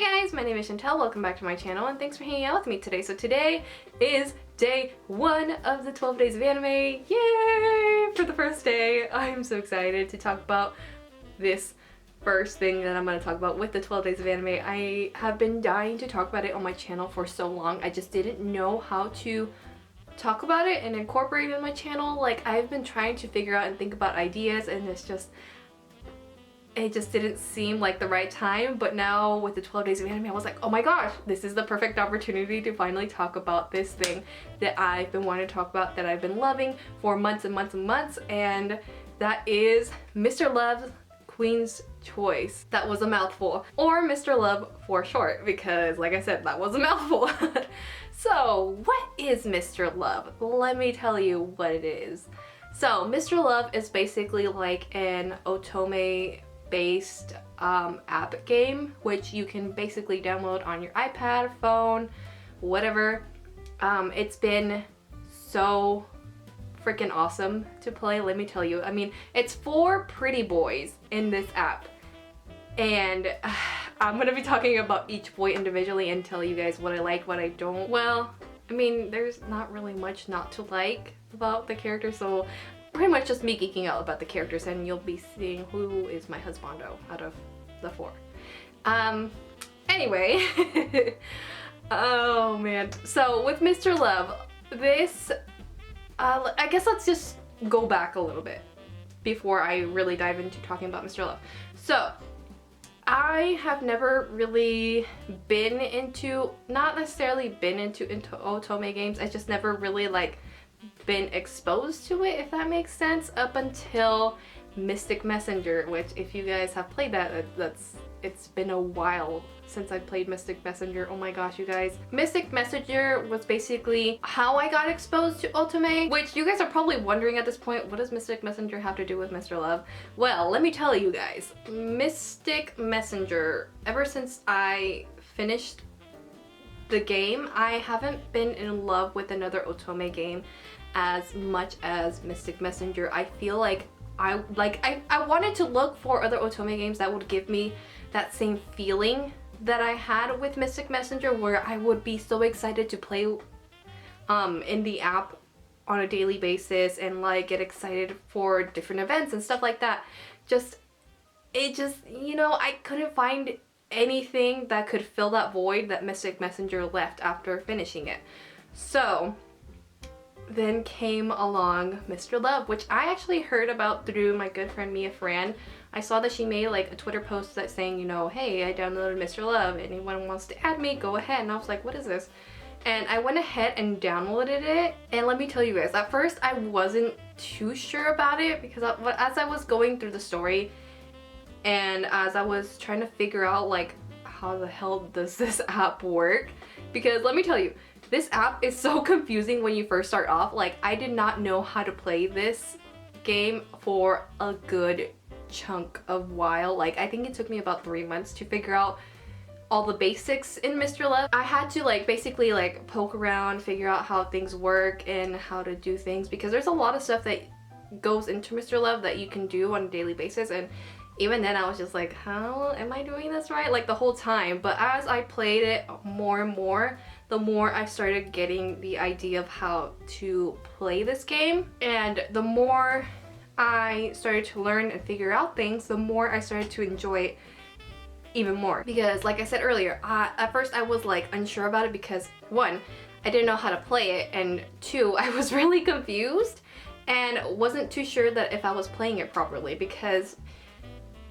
Hey guys, my name is Chantel. Welcome back to my channel and thanks for hanging out with me today. So today is day 1 of the 12 days of anime. Yay! For the first day, I'm so excited to talk about this first thing that I'm going to talk about with the 12 days of anime. I have been dying to talk about it on my channel for so long. I just didn't know how to talk about it and incorporate it in my channel. Like, I've been trying to figure out and think about ideas, and it just didn't seem like the right time. But now with the 12 days of anime, I was like, oh my gosh, this is the perfect opportunity to finally talk about this thing that I've been wanting to talk about, that I've been loving for months and months and months, and that is Mr. Love's Queen's Choice. That was a mouthful, or Mr. Love for short, because like I said, that was a mouthful. So what is Mr. Love? Let me tell you what it is. So Mr. Love is basically like an Otome based app game, which you can basically download on your iPad, phone, whatever. It's been so freaking awesome to play, let me tell you. I mean, it's for pretty boys in this app, and I'm gonna be talking about each boy individually and tell you guys what I like, what I don't. Well, I mean, there's not really much not to like about the characters, so pretty much just me geeking out about the characters, and you'll be seeing who is my husbando out of the 4. Anyway, oh man. So with Mr. Love, this, I guess let's just go back a little bit before I really dive into talking about Mr. Love. So I have never really been into, not necessarily been into Otome games, I just never really like been exposed to it, if that makes sense, up until Mystic Messenger, which if you guys have played that, it's been a while since I played Mystic Messenger. Oh my gosh, you guys. Mystic Messenger was basically how I got exposed to Otome, which you guys are probably wondering at this point, what does Mystic Messenger have to do with Mr. Love? Well, let me tell you guys. Mystic Messenger, ever since I finished the game, I haven't been in love with another Otome game as much as Mystic Messenger. I feel like I wanted to look for other Otome games that would give me that same feeling that I had with Mystic Messenger, where I would be so excited to play in the app on a daily basis and like get excited for different events and stuff like that. You know, I couldn't find anything that could fill that void that Mystic Messenger left after finishing it. So then came along Mr. Love, which I actually heard about through my good friend Mia Fran. I saw that she made like a Twitter post that saying, you know, hey, I downloaded Mr. Love, anyone wants to add me, go ahead. And I was like, what is this? And I went ahead and downloaded it, and let me tell you guys, at first I wasn't too sure about it, because as I was going through the story and as I was trying to figure out like how the hell does this app work, because let me tell you, this app is so confusing when you first start off. Like, I did not know how to play this game for a good chunk of while. Like, I think it took me about 3 months to figure out all the basics in Mr. Love. I had to like basically like poke around, figure out how things work and how to do things, because there's a lot of stuff that goes into Mr. Love that you can do on a daily basis, and even then I was just like, how am I doing this right? Like the whole time. But as I played it more and more, the more I started getting the idea of how to play this game, and the more I started to learn and figure out things, the more I started to enjoy it even more. Because like I said earlier, at first I was like unsure about it, because 1, I didn't know how to play it, and 2, I was really confused and wasn't too sure that if I was playing it properly, because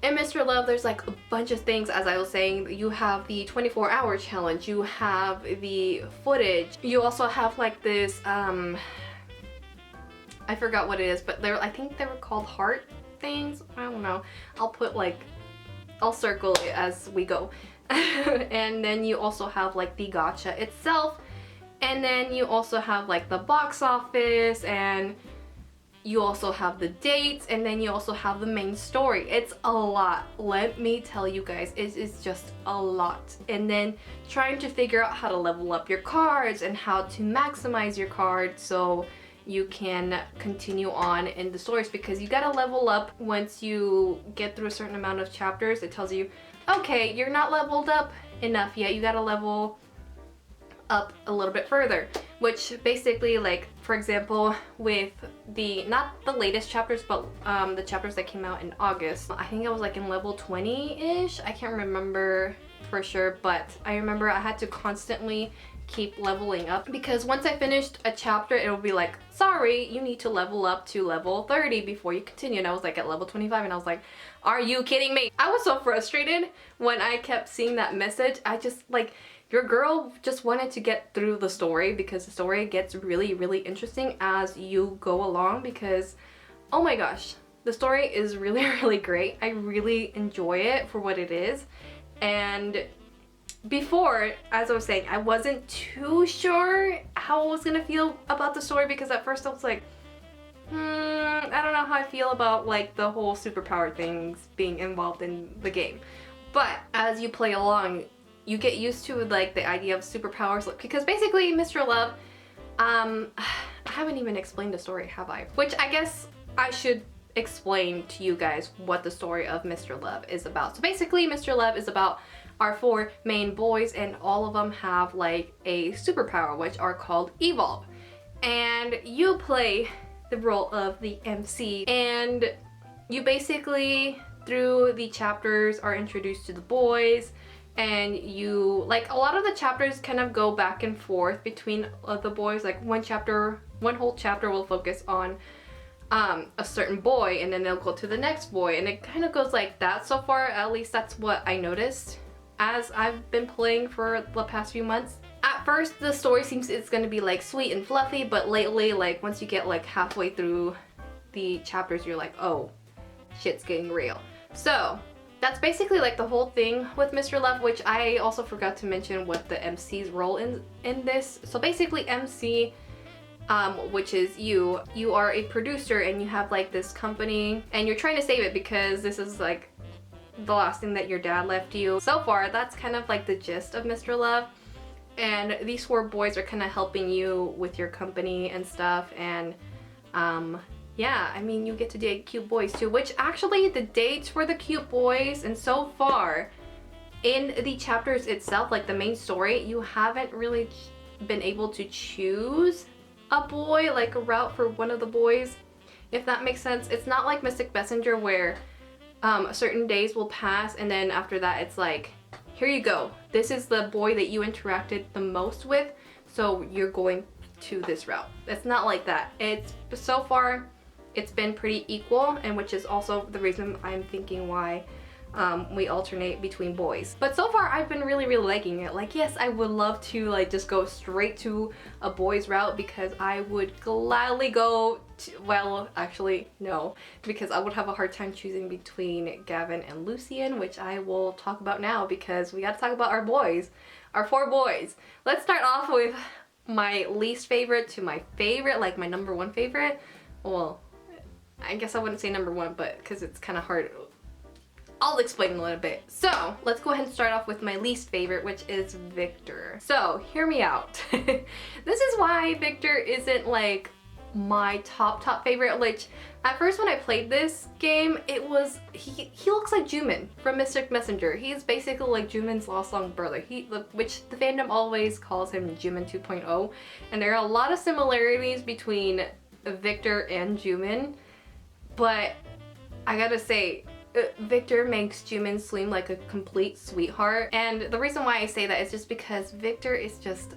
in Mr. Love, there's like a bunch of things, as I was saying. You have the 24-hour challenge, you have the footage, you also have like this, I forgot what it is, but I think they were called heart things, I don't know. I'll circle it as we go. And then you also have like the gacha itself, and then you also have like the box office, and you also have the dates, and then you also have the main story. It's a lot, let me tell you guys. It is just a lot. And then trying to figure out how to level up your cards and how to maximize your cards so you can continue on in the stories, because you gotta level up once you get through a certain amount of chapters. It tells you, okay, you're not leveled up enough yet. You gotta level up a little bit further, which basically, like, for example, with the, not the latest chapters, but the chapters that came out in August, I think I was like in level 20-ish. I can't remember for sure, but I remember I had to constantly keep leveling up, because once I finished a chapter, it would be like, sorry, you need to level up to level 30 before you continue. And I was like at level 25, and I was like, are you kidding me? I was so frustrated when I kept seeing that message. I just, like, your girl just wanted to get through the story, because the story gets really, really interesting as you go along, because, oh my gosh, the story is really, really great. I really enjoy it for what it is. And before, as I was saying, I wasn't too sure how I was gonna feel about the story, because at first I was like, I don't know how I feel about like the whole superpower things being involved in the game. But as you play along, you get used to like the idea of superpowers, because basically Mr. Love, I haven't even explained the story, have I? Which I guess I should explain to you guys what the story of Mr. Love is about. So basically Mr. Love is about our 4 main boys, and all of them have like a superpower, which are called Evolve. And you play the role of the MC, and you basically, through the chapters, are introduced to the boys, and you, like, a lot of the chapters kind of go back and forth between the boys. Like one whole chapter will focus on a certain boy, and then they'll go to the next boy, and it kind of goes like that so far. At least that's what I noticed as I've been playing for the past few months. At first the story seems it's gonna be like sweet and fluffy, but lately, like once you get like halfway through the chapters, you're like, oh, shit's getting real. So that's basically like the whole thing with Mr. Love, which I also forgot to mention what the MC's role in this. So basically MC, which is you are a producer, and you have like this company, and you're trying to save it because this is like the last thing that your dad left you. So far, that's kind of like the gist of Mr. Love. And these 4 boys are kind of helping you with your company and stuff. And yeah, I mean, you get to date cute boys too, which actually the dates for the cute boys, and so far in the chapters itself, like the main story, you haven't really been able to choose a boy, like a route for one of the boys, if that makes sense. It's not like Mystic Messenger where certain days will pass, and then after that it's like, here you go, this is the boy that you interacted the most with, so you're going to this route. It's not like that. It's so far it's been pretty equal, and which is also the reason I'm thinking why we alternate between boys. But so far I've been really, really liking it. Like, yes, I would love to like just go straight to a boys route, because I would gladly go to, well, actually no, because I would have a hard time choosing between Gavin and Lucien, which I will talk about now, because we got to talk about our boys, our 4 boys. Let's start off with my least favorite to my favorite, like my number 1 favorite. Well, I guess I wouldn't say number 1, but because it's kind of hard. I'll explain a little bit. So let's go ahead and start off with my least favorite, which is Victor. So hear me out. This is why Victor isn't like my top favorite. Which at first when I played this game, it was, he looks like Jumin from Mystic Messenger. He's basically like Jumin's lost long brother. Which the fandom always calls him Jumin 2.0, and there are a lot of similarities between Victor and Jumin, but I gotta say, Victor makes Jumin seem like a complete sweetheart. And the reason why I say that is just because Victor is just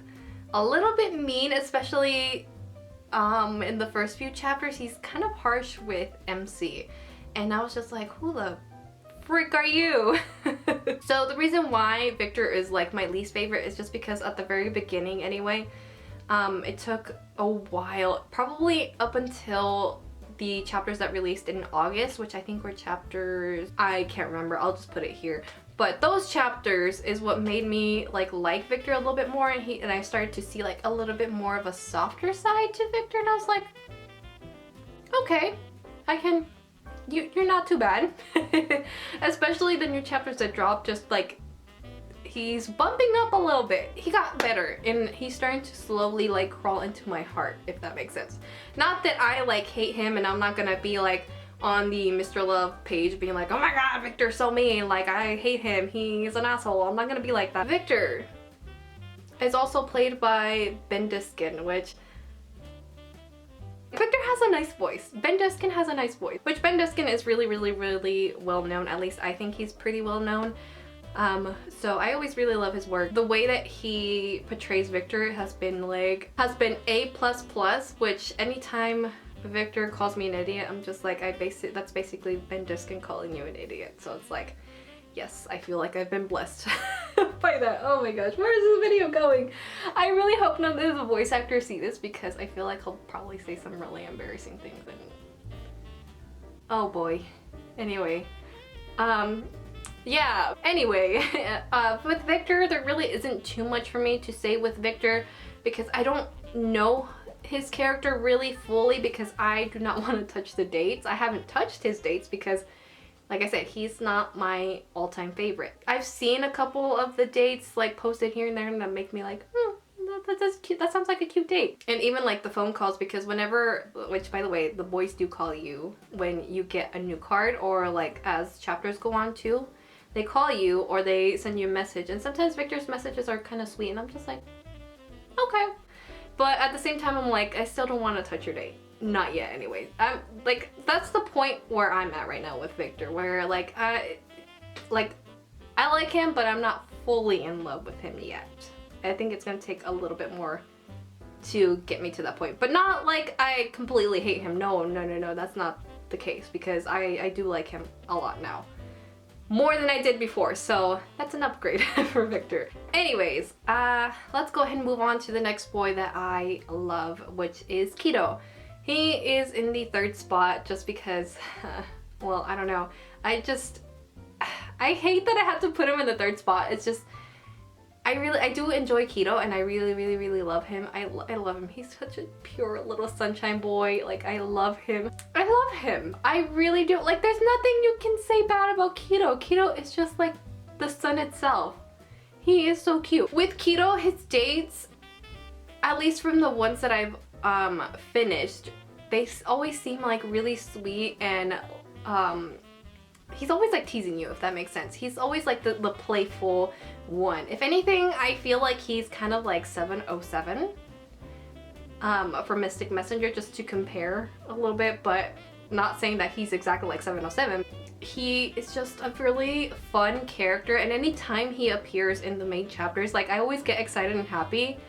a little bit mean, especially in the first few chapters. He's kind of harsh with MC, and I was just like, who the frick are you? So the reason why Victor is like my least favorite is just because at the very beginning anyway, it took a while, probably up until the chapters that released in August, which I think were chapters, I can't remember, I'll just put it here. But those chapters is what made me like Victor a little bit more, and I started to see like a little bit more of a softer side to Victor, and I was like, okay, you're not too bad. Especially the new chapters that dropped, just like he's bumping up a little bit. He got better, and he's starting to slowly like crawl into my heart, if that makes sense. Not that I like hate him, and I'm not gonna be like, on the Mr. Love page being like, oh my god, Victor's so mean, like I hate him, he's an asshole, I'm not gonna be like that. Victor is also played by Ben Diskin, which Victor has a nice voice. Ben Diskin has a nice voice, which Ben Diskin is really well known. At least I think he's pretty well known. So I always really love his work. The way that he portrays Victor has been A++, which anytime Victor calls me an idiot, I'm just like, that's basically Ben Diskin calling you an idiot. So it's like, yes, I feel like I've been blessed by that. Oh my gosh, where is this video going? I really hope none of the voice actors see this because I feel like he'll probably say some really embarrassing things and oh boy. Anyway, yeah, anyway, with Victor, there really isn't too much for me to say with Victor because I don't know his character really fully because I do not want to touch the dates. I haven't touched his dates because, like I said, he's not my all-time favorite. I've seen a couple of the dates like posted here and there and that make me like, that's cute. That sounds like a cute date. And even like the phone calls, because whenever, which by the way, the boys do call you when you get a new card or like as chapters go on too. They call you or they send you a message, and sometimes Victor's messages are kind of sweet and I'm just like, okay. But at the same time, I'm like, I still don't want to touch your date. Not yet anyway. I'm like, that's the point where I'm at right now with Victor, where like I like him, but I'm not fully in love with him yet. I think it's gonna take a little bit more to get me to that point, but not like I completely hate him. No, that's not the case because I do like him a lot now. More than I did before, so that's an upgrade for Victor. Anyways, let's go ahead and move on to the next boy that I love, which is Kiro. He is in the 3rd spot just because, well, I don't know. I hate that I had to put him in the 3rd spot. It's just, I do enjoy Kiro and I really love him. I love him. He's such a pure little sunshine boy. Like, I love him. I love him. I really do. Like, there's nothing you can say bad about Kiro. Kiro is just like the sun itself. He is so cute. With Kiro, his dates, at least from the ones that I've finished, they always seem like really sweet and he's always like teasing you, if that makes sense. He's always like the playful one. If anything, I feel like he's kind of like 707 for Mystic Messenger, just to compare a little bit, but not saying that he's exactly like 707. He is just a really fun character, and anytime he appears in the main chapters, like I always get excited and happy.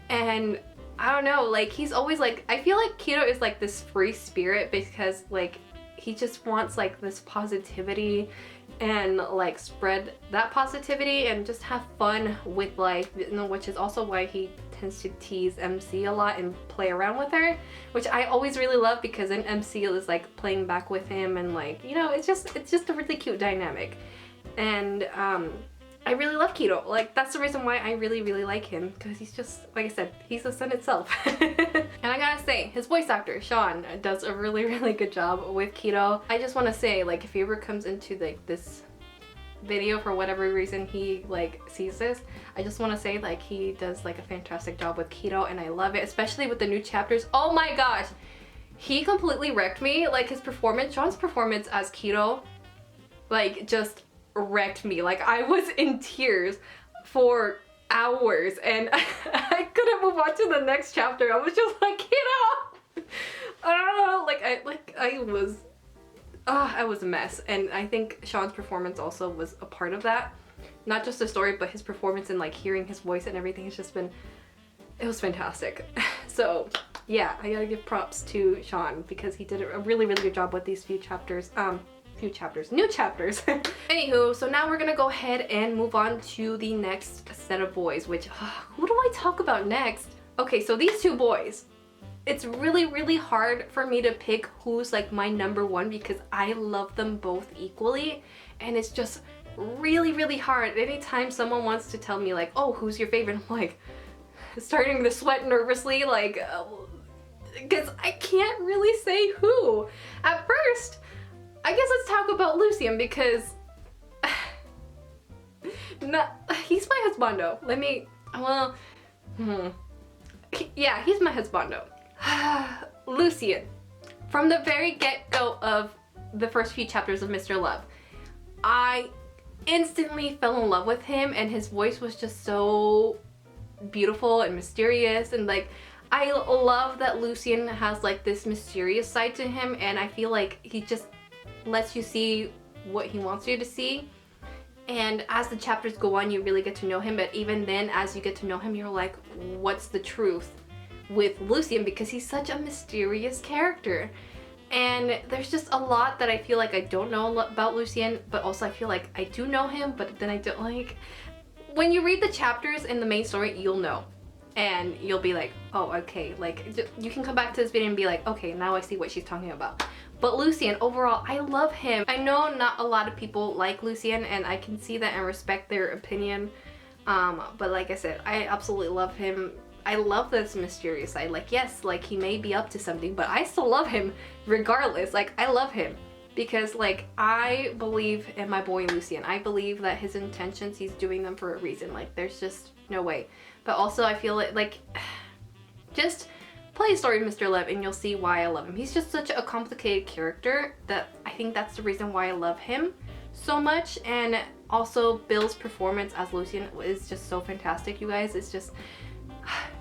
And I don't know, like he's always like, I feel like Kiro is like this free spirit because like he just wants like this positivity and like spread that positivity and just have fun with life, you know, which is also why he tends to tease MC a lot and play around with her, which I always really love because then MC is like playing back with him and like, you know, it's just a really cute dynamic. And I really love Kiro. Like, that's the reason why I really like him, because he's just, like I said, he's the sun itself. And I gotta say, his voice actor, Sean, does a really good job with Kiro. I just want to say, like, if he ever comes into like this video for whatever reason he like sees this, I just want to say like he does like a fantastic job with Kiro and I love it, especially with the new chapters. Oh my gosh, he completely wrecked me. Like his performance, Sean's performance as Kiro, like just wrecked me. Like I was in tears for hours and I couldn't move on to the next chapter. I was just like, Kiro! I was a mess. And I think Sean's performance also was a part of that. Not just the story, but his performance and like hearing his voice and everything has just been, it was fantastic. So yeah, I gotta give props to Sean because he did a really good job with these new chapters. Anywho, so now we're gonna go ahead and move on to the next set of boys, which, who do I talk about next? Okay, so these two boys, it's really hard for me to pick who's like my number one because I love them both equally, and it's just really hard. Anytime someone wants to tell me like, oh, who's your favorite, I'm like starting to sweat nervously, like, because I can't really say who. At first, I guess let's talk about Lucien because he's my husbando. Yeah, he's my husbando. Lucien. From the very get-go of the first few chapters of Mr. Love, I instantly fell in love with him, and his voice was just so beautiful and mysterious, and like I love that Lucien has like this mysterious side to him, and I feel like he just lets you see what he wants you to see. And as the chapters go on, you really get to know him, but even then, as you get to know him, you're like, what's the truth with Lucien? Because he's such a mysterious character. And there's just a lot that I feel like I don't know about Lucien, but also I feel like I do know him, but then I don't. Like, when you read the chapters in the main story, you'll know. And you'll be like, oh, okay, like, you can come back to this video and be like, okay, now I see what she's talking about. But Lucien, overall, I love him. I know not a lot of people like Lucien, and I can see that and respect their opinion. But like I said, I absolutely love him. I love this mysterious side. Like, yes, like, he may be up to something, but I still love him regardless. Like, I love him because, like, I believe in my boy Lucien. I believe that his intentions, he's doing them for a reason. Like, there's just no way. But also, I feel like just play a story of Mr. Love and you'll see why I love him. He's just such a complicated character that I think that's the reason why I love him so much. And also, Bill's performance as Lucien is just so fantastic, you guys. It's just,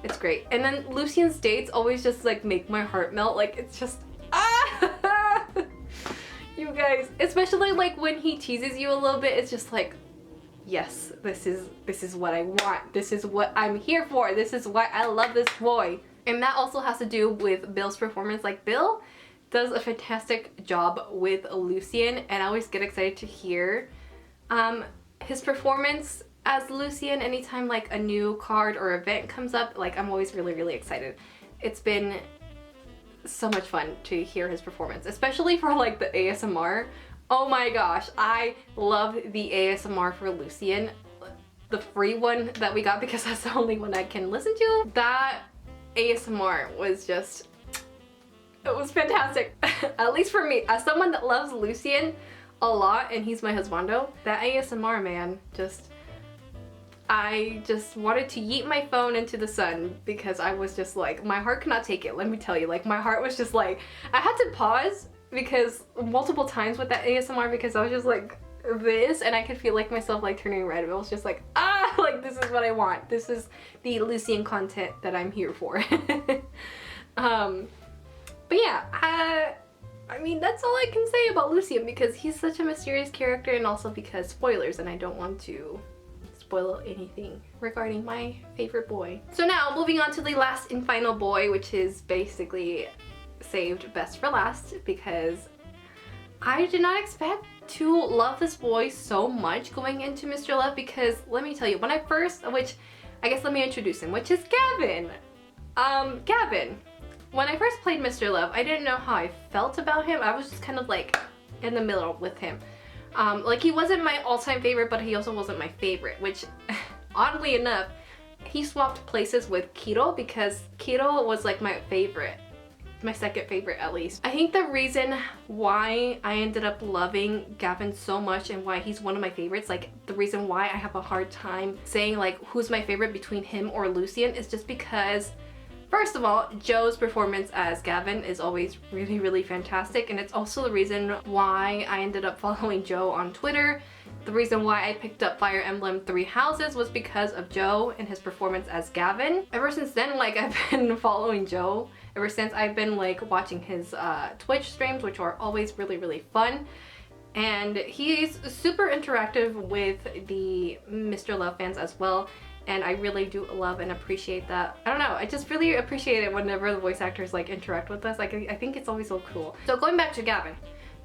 it's great. And then Lucien's dates always just like make my heart melt. Like, it's just, ah! You guys, especially like when he teases you a little bit, it's just like, yes, this is what I want. This is what I'm here for. This is why I love this boy. And that also has to do with Bill's performance. Like, Bill does a fantastic job with Lucien, and I always get excited to hear his performance as Lucien. Anytime like a new card or event comes up, like, I'm always really, really excited. It's been so much fun to hear his performance, especially for like the ASMR. Oh my gosh, I love the ASMR for Lucien, the free one that we got because that's the only one I can listen to. That ASMR was just, it was fantastic. At least for me, as someone that loves Lucien a lot, and he's my husbando, that ASMR, man, just, I just wanted to yeet my phone into the sun because I was just like, my heart cannot take it, let me tell you. Like, my heart was just like, I had to pause because multiple times with that ASMR because I was just like this, and I could feel like myself like turning red. It was just like, ah, like, this is what I want. This is the Lucien content that I'm here for. But yeah, I mean, that's all I can say about Lucien because he's such a mysterious character, and also because spoilers, and I don't want to spoil anything regarding my favorite boy. So now, moving on to the last and final boy, which is basically saved best for last because I did not expect to love this boy so much going into Mr. Love, because let me tell you, when I first, which I guess let me introduce him, which is Gavin. Gavin. When I first played Mr. Love, I didn't know how I felt about him. I was just kind of like in the middle with him. Like, he wasn't my all-time favorite, but he also wasn't my favorite, which oddly enough, he swapped places with Kiro because Kiro was like my favorite. My second favorite, at least. I think the reason why I ended up loving Gavin so much and why he's one of my favorites, like the reason why I have a hard time saying like who's my favorite between him or Lucien, is just because, first of all, Joe's performance as Gavin is always really, really fantastic, and it's also the reason why I ended up following Joe on Twitter. The reason why I picked up Fire Emblem Three Houses was because of Joe and his performance as Gavin. Ever since then, like, I've been following Joe. Ever since I've been like watching his Twitch streams, which are always really, really fun. And he's super interactive with the Mr. Love fans as well. And I really do love and appreciate that. I don't know, I just really appreciate it whenever the voice actors like interact with us. Like, I think it's always so cool. So going back to Gavin,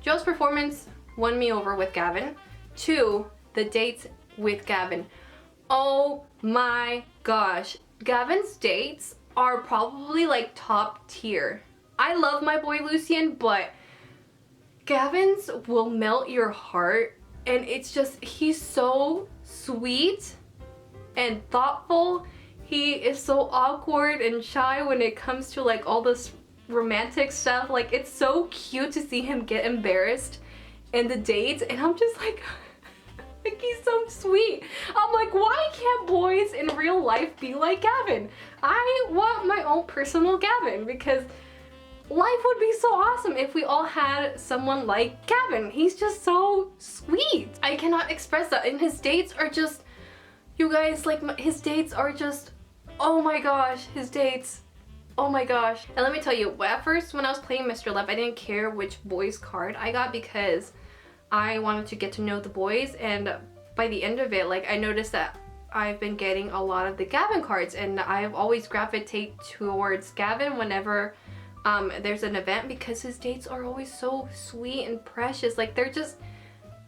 Joe's performance won me over with Gavin. 2, the dates with Gavin. Oh my gosh, Gavin's dates are probably like top tier. I love my boy Lucien, but Gavin's will melt your heart, and it's just, he's so sweet and thoughtful. He is so awkward and shy when it comes to like all this romantic stuff. Like, it's so cute to see him get embarrassed in the dates, and I'm just like like, he's so sweet. I'm like, why can't boys in real life be like Gavin? I want my own personal Gavin because life would be so awesome if we all had someone like Gavin. He's just so sweet. I cannot express that. And his dates are just, you guys, like his dates are just, oh my gosh, his dates. Oh my gosh. And let me tell you, at first when I was playing Mr. Love, I didn't care which boy's card I got because I wanted to get to know the boys, and by the end of it, like I noticed that I've been getting a lot of the Gavin cards, and I've always gravitate towards Gavin whenever there's an event because his dates are always so sweet and precious. Like they're just,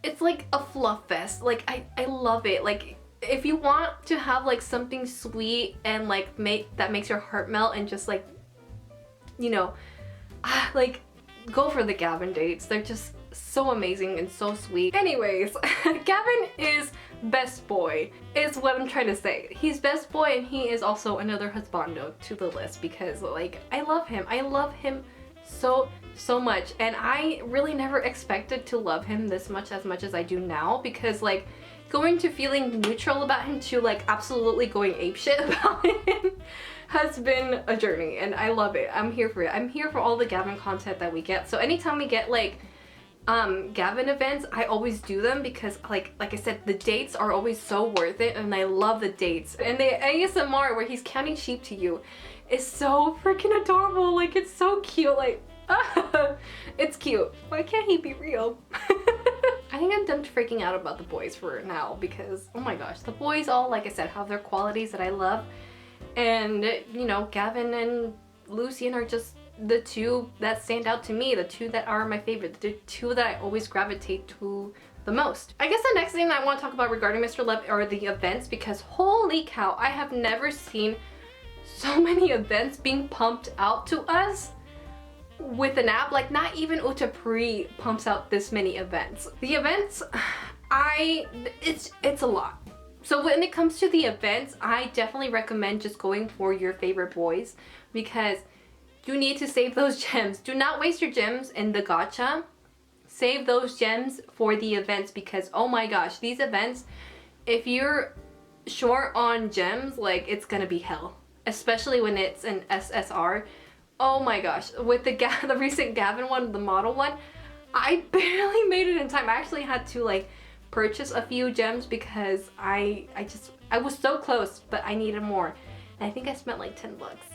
it's like a fluff fest. Like I love it. Like if you want to have like something sweet and like that makes your heart melt and just like, you know, like go for the Gavin dates. They're just so amazing and so sweet. Anyways, Gavin is best boy is what I'm trying to say. He's best boy, and he is also another husbando to the list because like I love him. I love him so much, and I really never expected to love him this much as I do now, because like going to feeling neutral about him to like absolutely going apeshit about him has been a journey, and I love it. I'm here for it. I'm here for all the Gavin content that we get. So anytime we get like Gavin events, I always do them because like I said, the dates are always so worth it, and I love the dates. And the ASMR where he's counting sheep to you is so freaking adorable. Like it's so cute. Like it's cute. Why can't he be real? I think I'm done freaking out about the boys for now because oh my gosh, the boys all, like I said, have their qualities that I love, and you know, Gavin and Lucien are just the two that stand out to me, the two that are my favorite, the two that I always gravitate to the most. I guess the next thing that I want to talk about regarding Mr. Love are the events, because holy cow, I have never seen so many events being pumped out to us with an app. Like not even Otome pumps out this many events. The events, it's a lot. So when it comes to the events, I definitely recommend just going for your favorite boys, because you need to save those gems. Do not waste your gems in the gacha. Save those gems for the events, because oh my gosh, these events, if you're short on gems, like it's gonna be hell. Especially when it's an SSR. Oh my gosh, with the recent Gavin one, the model one, I barely made it in time. I actually had to like purchase a few gems because I was so close, but I needed more. And I think I spent like 10 bucks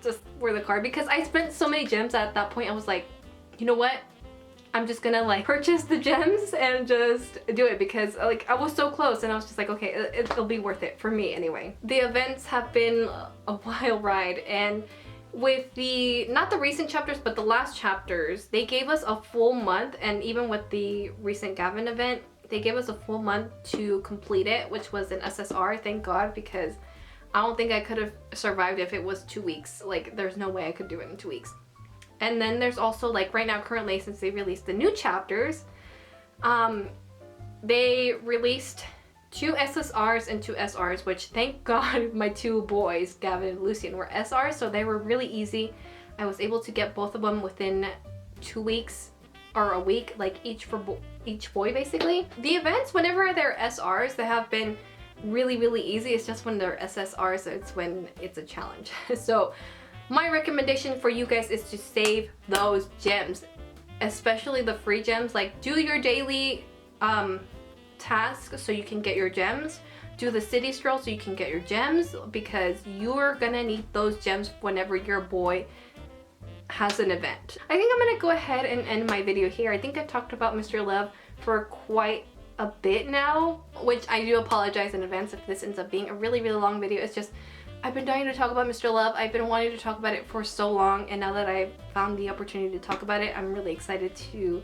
just for the card, because I spent so many gems at that point. I was like, you know what? I'm just gonna like purchase the gems and just do it, because like I was so close, and I was just like, okay, it'll be worth it for me anyway. The events have been a wild ride, and with the, not the recent chapters, but the last chapters, they gave us a full month, and even with the recent Gavin event, they gave us a full month to complete it, which was an SSR, thank God, because I don't think I could have survived if it was 2 weeks. Like there's no way I could do it in 2 weeks. And then there's also like right now currently, since they released the new chapters, they released 2 SSRs and 2 SRs, which thank God my 2 boys, Gavin and Lucien, were SRs, so they were really easy. I was able to get both of them within 2 weeks or a week, like each boy basically. The events, whenever they're SRs, they have been really easy. It's just when they're SSRs, it's when it's a challenge. So my recommendation for you guys is to save those gems, especially the free gems. Like do your daily task so you can get your gems, do the city stroll so you can get your gems, because you're gonna need those gems whenever your boy has an event. I think I'm gonna go ahead and end my video here. I think I've talked about Mr. Love for quite a bit now, which I do apologize in advance if this ends up being a really long video. It's just I've been dying to talk about Mr. Love. I've been wanting to talk about it for so long, and now that I've found the opportunity to talk about it, I'm really excited to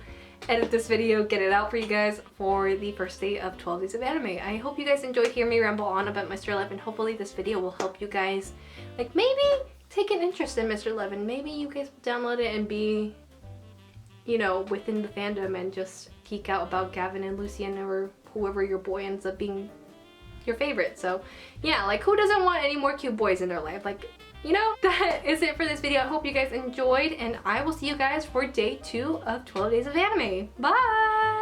edit this video, get it out for you guys for the first day of 12 days of anime. I hope you guys enjoyed hearing me ramble on about Mr. Love, and hopefully this video will help you guys like maybe take an interest in Mr. Love, and maybe you guys will download it and be, you know, within the fandom and just geek out about Gavin and Lucien, or whoever your boy ends up being your favorite. So yeah, like who doesn't want any more cute boys in their life? Like, you know, that is it for this video. I hope you guys enjoyed, and I will see you guys for day 2 of 12 days of anime. Bye!